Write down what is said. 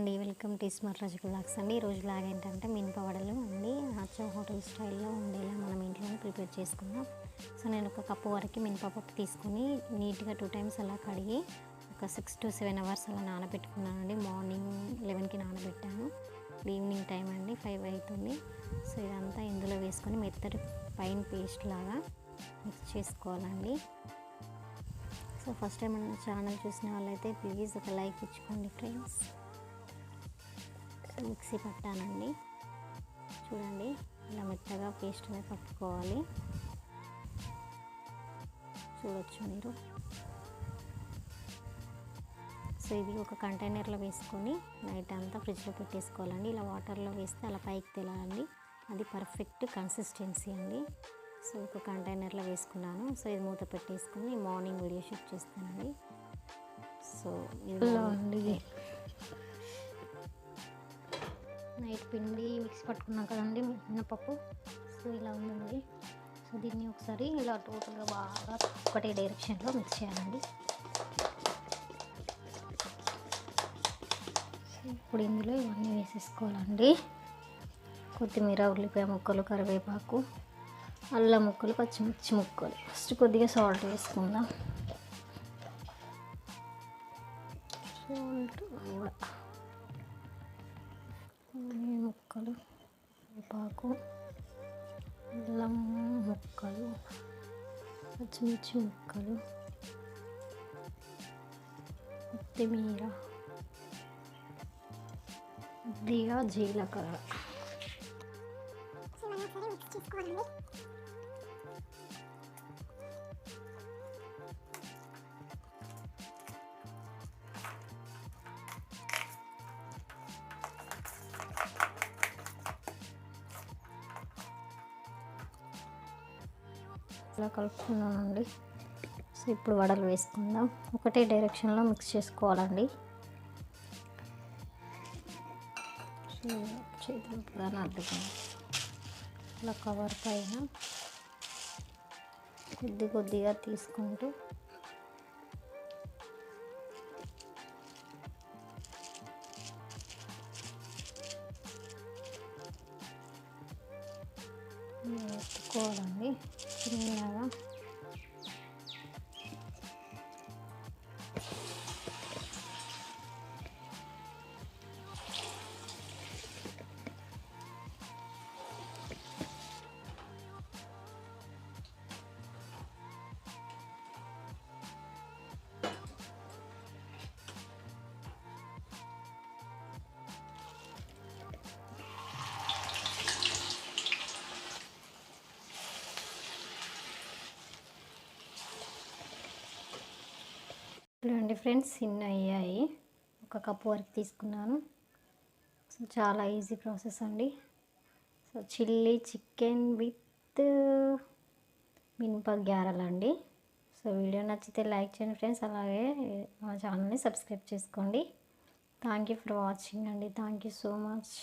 అండి, welcome to iSmart రాజక blogs అండి. ఈరోజు బ్లాగ్ ఏంటంటే మినప వడలు అండి. అచ్చం హోటల్ స్టైల్లో ఉండేలా మనం ఇంట్లోనే ప్రిపేర్ చేసుకుందాం. సో నేను ఒక కప్పు వరకు మినపప్పు తీసుకుని నీట్గా 2 టైమ్స్ అలా కడిగి ఒక 6 to 7 అవర్స్ అలా నానబెట్టుకున్నానండి. మార్నింగ్ 11కి నానబెట్టాను, ఈవినింగ్ టైం అండి 5 అవుతుంది. సో ఇదంతా ఇందులో వేసుకొని మెత్తటి ఫైన్ పేస్ట్ లాగా మిక్స్ చేసుకోవాలండి. సో ఫస్ట్ టైం మన ఛానల్ చూసిన వాళ్ళైతే ప్లీజ్ ఒక లైక్ ఇచ్చుకోండి ఫ్రెండ్స్. మిక్సీ పట్టానండి, చూడండి ఇలా మెత్తగా పేస్ట్ అనేది పట్టుకోవాలి, చూడొచ్చు మీరు. సో ఇది ఒక కంటైనర్లో వేసుకొని నైట్ అంతా ఫ్రిడ్జ్లో పెట్టేసుకోవాలండి. ఇలా వాటర్లో వేస్తే అలా పైకి తేలాలండి, అది పర్ఫెక్ట్ కన్సిస్టెన్సీ అండి. సో ఒక కంటైనర్లో వేసుకున్నాను. సో ఇది మూత పెట్టేసుకుని మార్నింగ్ వీడియో షూట్ చేస్తానండి. సో ఇలా అండి నైట్ పిండి మిక్స్ పట్టుకున్నాం కదండి మినపప్పు. సో ఇలా ఉందండి. సో దీన్ని ఒకసారి ఇలా టోటల్గా బాగా ఒకటే డైరెక్షన్లో మిక్స్ చేయాలండి. సో ఇప్పుడు ఇందులో ఇవన్నీ వేసేసుకోవాలండి. కొత్తిమీర, ఉల్లిపాయ ముక్కలు, కరివేపాకు, అల్లం ముక్కలు, పచ్చిమిర్చి ముక్కలు. ఫస్ట్ కొద్దిగా సాల్ట్ వేసుకుందాం. సాల్ట్ కూడా ముక్కలు, కరివేపాకు, అల్లం ముక్కలు, పచ్చిమిర్చి ముక్కలు, కొత్తిమీర, కొద్దిగా జీలకర్ర. ఇలా కలుపుకున్నానండి. సో ఇప్పుడు వడలు వేసుకుందాం. ఒకటే డైరెక్షన్లో మిక్స్ చేసుకోవాలండి. సో చేతులు కూడా అడ్డుకుంది. ఇలా కవర్ పైన కొద్దిగా తీసుకుంటూ పెట్టుకోవాలండి చిన్నగా. చూడండి ఫ్రెండ్స్, ఇన్ని అయ్యాయి. ఒక కప్పు వరకు తీసుకున్నాను. సో చాలా ఈజీ ప్రాసెస్ అండి. సో చిల్లీ చికెన్ విత్ మినప గ్యారెలండి. సో వీడియో నచ్చితే లైక్ చేయండి ఫ్రెండ్స్, అలాగే మా ఛానల్ని సబ్స్క్రైబ్ చేసుకోండి. థ్యాంక్ యూ ఫర్ వాచింగ్ అండి. Thank you so much.